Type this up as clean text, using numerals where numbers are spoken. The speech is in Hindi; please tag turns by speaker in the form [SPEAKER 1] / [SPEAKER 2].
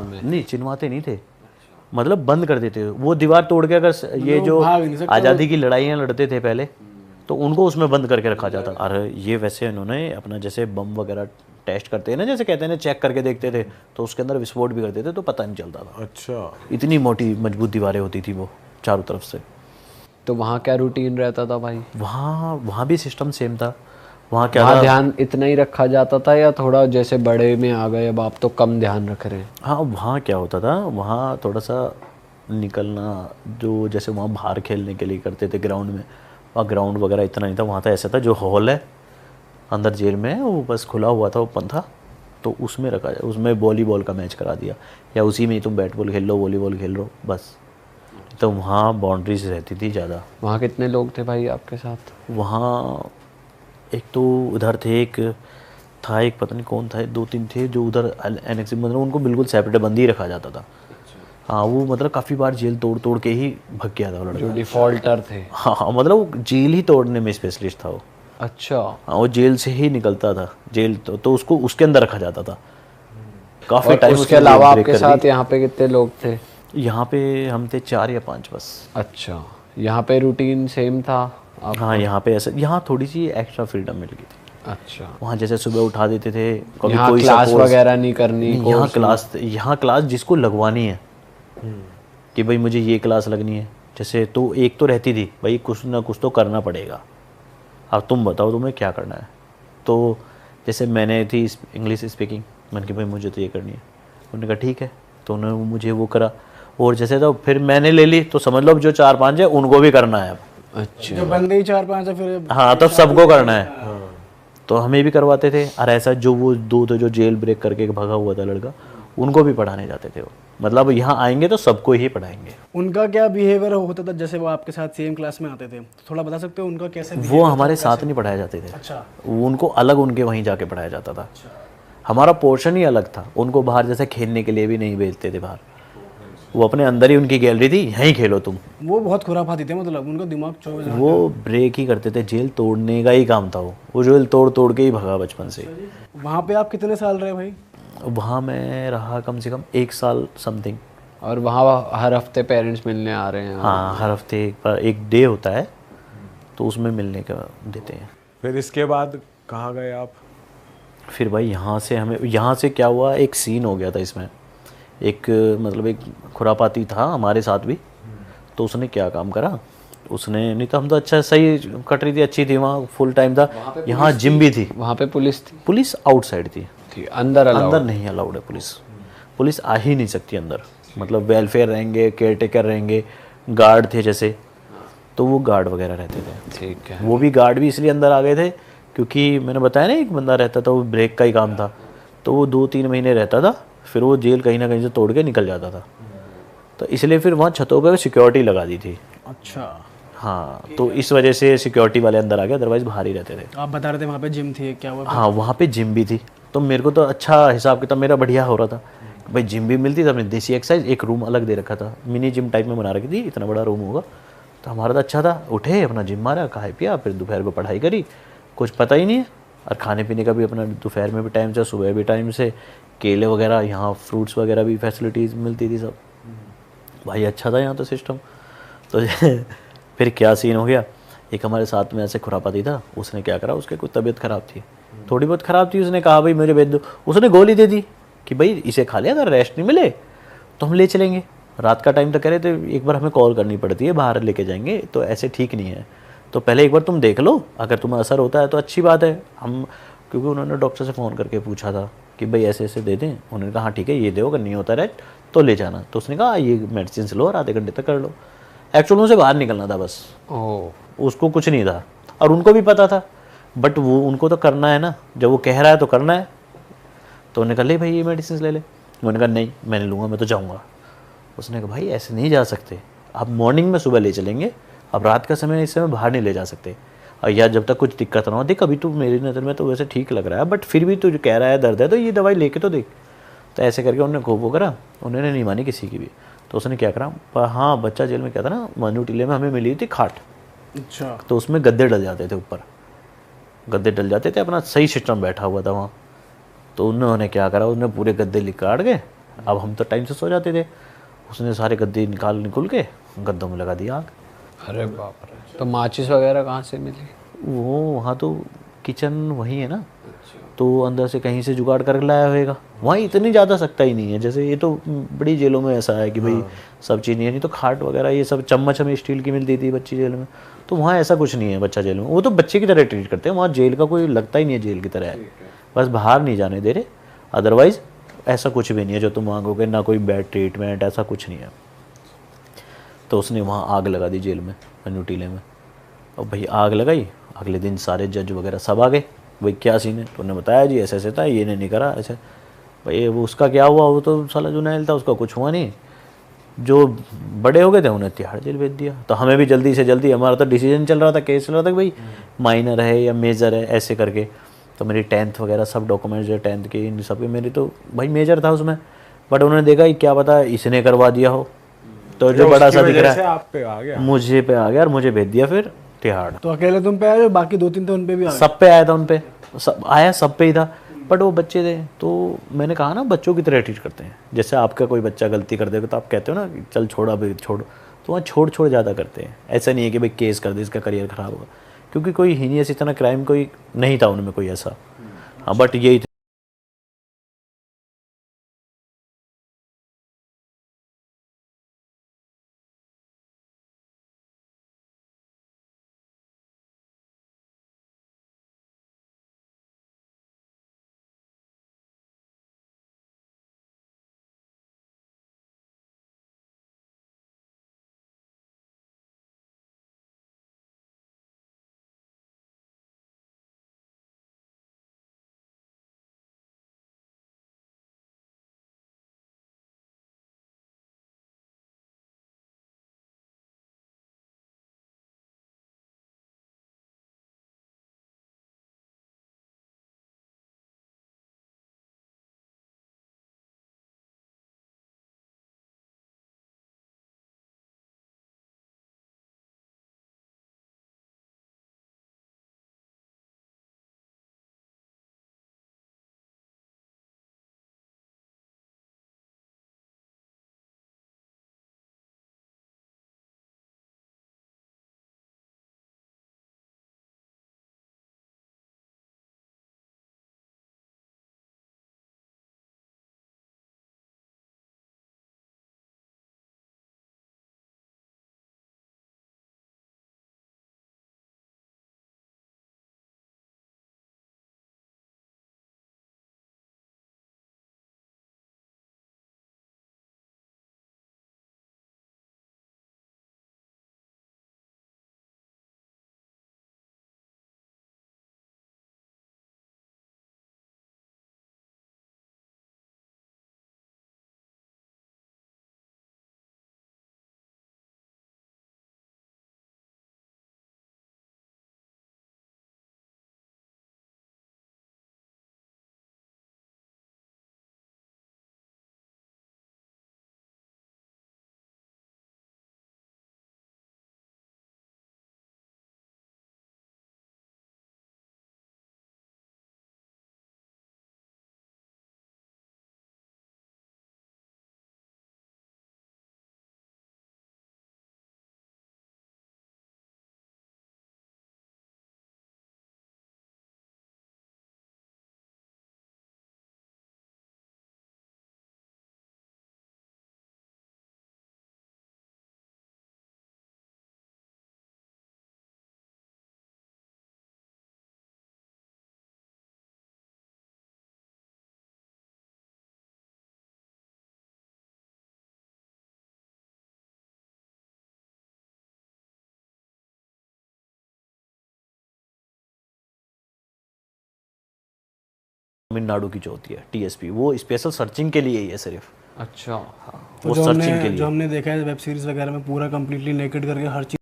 [SPEAKER 1] में?
[SPEAKER 2] नहीं, चिनवाते नहीं थे, मतलब बंद कर देते थे। वो दीवार तोड़ के अगर ये जो आज़ादी की लड़ाइयाँ लड़ते थे पहले, तो उनको उसमें बंद करके रखा जाता। अरे ये वैसे इन्होंने अपना जैसे बम वगैरह टेस्ट करते हैं ना, जैसे कहते हैं ना, चेक करके देखते थे, तो उसके अंदर विस्फोट भी करते थे तो पता नहीं चलता था।
[SPEAKER 3] अच्छा,
[SPEAKER 2] इतनी मोटी मजबूत दीवारें होती थी वो चारों तरफ से।
[SPEAKER 1] तो वहाँ क्या रूटीन रहता था भाई?
[SPEAKER 2] वहाँ भी सिस्टम सेम था। वहाँ क्या
[SPEAKER 1] वहाँ
[SPEAKER 2] था,
[SPEAKER 1] ध्यान इतना ही रखा जाता था या थोड़ा जैसे बड़े में आ गए अब आप तो कम ध्यान रख रहे हैं?
[SPEAKER 2] हाँ वहाँ क्या होता था, वहाँ थोड़ा सा निकलना, जो जैसे वहाँ बाहर खेलने के लिए करते थे ग्राउंड में, वहाँ ग्राउंड वगैरह इतना नहीं था। वहाँ तो ऐसा था, जो हॉल है अंदर जेल में है वो बस खुला हुआ था, ओपन था, तो उसमें रखा जाए, उसमें वॉलीबॉल का मैच करा दिया, या उसी में ही तुम बैट बॉल खेल लो, वॉलीबॉल खेल लो बस। तो वहाँ बाउंड्रीज रहती थी ज़्यादा।
[SPEAKER 1] वहाँ कितने लोग थे भाई आपके साथ?
[SPEAKER 2] वहाँ एक तो उधर थे, एक था, एक पता नहीं कौन था, 2-3 थे जो उधर एनेक्स, मतलब उनको बिल्कुल सेपरेट बंदी रखा जाता था। हाँ वो मतलब काफ़ी बार जेल तोड़ तोड़ के ही भग गया था वो लड़का।
[SPEAKER 1] जो डिफॉल्टर थे?
[SPEAKER 2] हाँ हाँ, मतलब वो जेल ही तोड़ने में स्पेशलिस्ट था वो।
[SPEAKER 1] अच्छा।
[SPEAKER 2] हाँ वो जेल से ही निकलता था, जेल तो उसको उसके अंदर रखा जाता था काफ़ी टाइम।
[SPEAKER 1] उसके अलावा आपके साथ यहाँ पे कितने लोग थे?
[SPEAKER 2] यहाँ पे हम थे 4 या 5 बस।
[SPEAKER 1] अच्छा, यहाँ पे रूटीन सेम था आप?
[SPEAKER 2] हाँ यहाँ पे ऐसा, यहाँ थोड़ी सी एक्स्ट्रा फ्रीडम मिल गई थी।
[SPEAKER 1] अच्छा।
[SPEAKER 2] वहाँ जैसे सुबह उठा देते थे, कभी
[SPEAKER 1] यहाँ
[SPEAKER 2] कोई
[SPEAKER 1] क्लास वगैरह नहीं करनी?
[SPEAKER 2] यहाँ क्लास जिसको लगवानी है कि भाई मुझे ये क्लास लगनी है, जैसे तो एक तो रहती थी भाई कुछ ना कुछ तो करना पड़ेगा, अब तुम बताओ तुम्हें क्या करना है। तो जैसे मैंने थी इंग्लिश स्पीकिंग, मैंने कहा भाई मुझे तो ये करनी है, उन्होंने कहा ठीक है, तो उन्होंने मुझे वो करा। और जैसे तो फिर मैंने ले ली, तो समझ लो अब जो 4-5 है उनको भी करना है अब।
[SPEAKER 1] अच्छा,
[SPEAKER 4] जब बंदे ही 4-5 है फिर?
[SPEAKER 2] हाँ तब सबको करना है। तो हमें भी करवाते थे। और ऐसा जो वो 2 थे जो जेल ब्रेक करके भगा हुआ था लड़का, उनको भी पढ़ाने जाते थे वो, मतलब यहाँ आएंगे तो सबको ही पढ़ाएंगे।
[SPEAKER 4] उनका क्या बिहेवियर होता था? जैसे वो आपके साथ सेम क्लास में आते थे, तो थोड़ा बता सकते हो उनका कैसे?
[SPEAKER 2] वो हमारे साथ नहीं पढ़ाए जाते थे।
[SPEAKER 4] अच्छा।
[SPEAKER 2] उनको अलग उनके वहीं जाके पढ़ाया जाता था। हमारा पोर्शन ही अलग था। उनको बाहर जैसे खेलने के लिए भी नहीं भेजते थे बाहर, वो अपने अंदर ही उनकी गैलरी थी, यहीं खेलो तुम।
[SPEAKER 4] वो बहुत खुराफाती थे, मतलब उनका दिमाग 24 घंटे।
[SPEAKER 2] वो ब्रेक ही करते थे, जेल तोड़ने का ही काम था वो जेल तोड़ तोड़ के ही भगा बचपन से।
[SPEAKER 4] वहाँ पे आप कितने साल रहे भाई?
[SPEAKER 2] वहाँ मैं रहा कम से कम 1 साल समथिंग।
[SPEAKER 1] और वहाँ हर हफ्ते पेरेंट्स मिलने आ रहे हैं?
[SPEAKER 2] हाँ हर हफ्ते एक डे होता है, तो उसमें मिलने का देते हैं।
[SPEAKER 3] फिर इसके बाद कहाँ गए आप?
[SPEAKER 2] फिर भाई यहाँ से क्या हुआ, एक सीन हो गया था इसमें। एक मतलब एक खुरापाती था हमारे साथ भी, तो उसने क्या काम करा, उसने, नहीं तो हम तो अच्छा सही कट रही थी, अच्छी थी, वहाँ फुल टाइम था। यहाँ जिम भी थी।
[SPEAKER 1] वहाँ पे पुलिस थी?
[SPEAKER 2] पुलिस आउटसाइड थी,
[SPEAKER 1] अंदर
[SPEAKER 2] नहीं अलाउड है पुलिस आ ही नहीं सकती अंदर। मतलब वेलफेयर रहेंगे, केयर टेकर रहेंगे, गार्ड थे जैसे, तो वो गार्ड वगैरह रहते थे।
[SPEAKER 1] ठीक है।
[SPEAKER 2] वो भी गार्ड भी इसलिए अंदर आ गए थे क्योंकि मैंने बताया ना एक बंदा रहता था, वो ब्रेक का ही काम था, तो वो 2-3 महीने रहता था, फिर वो जेल कहीं ना कहीं से तोड़ के निकल जाता था, तो इसलिए फिर वहाँ छतों पर सिक्योरिटी लगा दी थी।
[SPEAKER 4] अच्छा।
[SPEAKER 2] हाँ तो इस वजह से सिक्योरिटी वाले अंदर आ गए, अदरवाइज बाहर ही रहते थे।
[SPEAKER 4] आप बता रहे थे वहाँ पे जिम थी, क्या हुआ?
[SPEAKER 2] हाँ वहाँ पे जिम भी थी, तो मेरे को तो अच्छा हिसाब किताब मेरा बढ़िया हो रहा था भाई। जिम भी मिलती थी, अपने देसी एक्सरसाइज, एक रूम अलग दे रखा था, मिनी जिम टाइप में बना रखी थी, इतना बड़ा रूम होगा, तो हमारा तो अच्छा था। उठे अपना जिम मारा, खाए पिया, फिर दोपहर को पढ़ाई करी, कुछ पता ही नहीं है। और खाने पीने का भी अपना दोपहर में भी टाइम से, सुबह भी टाइम से, केले वगैरह, यहाँ फ्रूट्स वगैरह भी फैसिलिटीज़ मिलती थी सब। भाई अच्छा था यहाँ तो सिस्टम। तो फिर क्या सीन हो गया, एक हमारे साथ में ऐसे खुरापाती था, उसने क्या करा, उसके कोई तबीयत ख़राब थी, थोड़ी बहुत ख़राब थी, उसने कहा भाई मुझे भेज दो। उसने गोली दे दी कि भाई इसे खा लिया, अगर रेस्ट नहीं मिले तो हम ले चलेंगे। रात का टाइम तो कह रहे थे, एक बार हमें कॉल करनी पड़ती है, बाहर लेके जाएंगे, तो ऐसे ठीक नहीं है, तो पहले एक बार तुम देख लो, अगर तुम्हें असर होता है तो अच्छी बात है। हम क्योंकि उन्होंने डॉक्टर से फ़ोन करके पूछा था कि भाई ऐसे ऐसे दे दें, उन्होंने कहा हाँ ठीक है ये दो, अगर नहीं होता रेस्ट तो ले जाना। तो उसने कहा ये मेडिसिन लो और आधे घंटे तक कर लो। एक्चुअल उसे बाहर निकलना था बस, उसको कुछ नहीं था, और उनको भी पता था, बट वो उनको तो करना है ना, जब वो कह रहा है तो करना है। तो उन्होंने कहा ले भाई ये मेडिसिन ले ले। उन्होंने कहा नहीं मैं नहीं लूँगा, मैं तो जाऊँगा। उसने कहा भाई ऐसे नहीं जा सकते, आप मॉर्निंग में सुबह ले चलेंगे, अब रात का समय इस समय बाहर नहीं ले जा सकते, और या जब तक कुछ दिक्कत ना हो। देख अभी तो मेरी नज़र में तो वैसे ठीक लग रहा है, बट फिर भी तू कह रहा है दर्द है, तो ये दवाई लेके तो देख। तो ऐसे करके उन्होंने खूब वो करा, उन्होंने नहीं मानी किसी की भी। तो उसने क्या करा, हाँ बच्चा जेल में क्या था ना, मानू टीले में हमें मिली थी खाट,
[SPEAKER 4] अच्छा।
[SPEAKER 2] तो उसमें गद्दे डल जाते थे, ऊपर गद्दे डल जाते थे, अपना सही सिस्टम बैठा हुआ था वहाँ। तो उन्होंने क्या करा, उन्होंने पूरे गद्दे काट के अब हम तो टाइम से सो जाते थे। उसने सारे गद्दे निकुल के गद्दों में लगा दिया आग।
[SPEAKER 1] अरे बाप रे, तो माचिस वगैरह कहाँ से मिली?
[SPEAKER 2] वो वहाँ तो किचन वही है ना, तो अंदर से कहीं से जुगाड़ कर लाया होएगा। वहाँ इतनी ज़्यादा सख्ता ही नहीं है, जैसे ये तो बड़ी जेलों में ऐसा है कि भाई सब चीज़ नहीं है। नहीं तो खाट वगैरह ये सब, चम्मच हमें स्टील की मिलती थी बच्ची जेल में, तो वहाँ ऐसा कुछ नहीं है बच्चा जेल में। वो तो बच्चे की तरह ट्रीट करते हैं, वहाँ जेल का कोई लगता ही नहीं है जेल की तरह है, बस बाहर नहीं जाने दे रहे। अदरवाइज़ ऐसा कुछ भी नहीं है जो तुम मांगोगे, ना कोई बैड ट्रीटमेंट, ऐसा कुछ नहीं है। तो उसने वहाँ आग लगा दी जेल में, मन्नू टीले में। और भाई आग लगाई, अगले दिन सारे जज वगैरह सब आ गए, भाई क्या सीन है? तो उन्होंने बताया जी ऐसे ऐसे था, ये ने नहीं करा ऐसे। भाई वो उसका क्या हुआ? वो तो साला जुनैल था, उसका कुछ हुआ नहीं। जो बड़े हो गए थे उन्हें तिहाड़ जेल भेज दिया। तो हमें भी जल्दी से जल्दी, हमारा तो डिसीजन चल रहा था, केस चल रहा था कि भाई माइनर है या मेजर है ऐसे करके। तो मेरी 10th वगैरह सब डॉक्यूमेंट्स जो 10th के इन सब के, मेरी तो भाई मेजर था उसमें। बट उन्होंने देखा कि क्या पता इसने करवा दिया हो, तो जो बड़ा सा दिख रहा है
[SPEAKER 3] आप पे आ गया।
[SPEAKER 2] मुझे पे आ गया और मुझे भेज दिया फिर तिहाड़।
[SPEAKER 4] तो अकेले तुम पे आए हो, बाकी 2-3 थे उन पे भी आ गए?
[SPEAKER 2] सब पे आया था, उन पे सब आया, सब पे ही था। बट वो बच्चे थे, तो मैंने कहा ना बच्चों की तरह ट्रीट करते हैं। जैसे आपका कोई बच्चा गलती कर देगा तो आप कहते हो ना कि चल छोड़ा भाई छोड़, तो वहाँ छोड़ छोड़ ज़्यादा करते हैं। ऐसा नहीं है कि भाई केस कर दे इसका करियर ख़राब होगा, क्योंकि कोई हीनियस इतना क्राइम कोई नहीं था उनमें कोई ऐसा। हाँ बट यही तमिलनाडु की जो होती है TSP, वो स्पेशल सर्चिंग के लिए ही है सिर्फ।
[SPEAKER 1] अच्छा।
[SPEAKER 2] वो
[SPEAKER 4] तो
[SPEAKER 2] सर्चिंग के
[SPEAKER 4] जो
[SPEAKER 2] लिए।
[SPEAKER 4] हमने देखा है वेब सीरीज वगैरह में, पूरा कंप्लीटली नेकेड करके हर चीज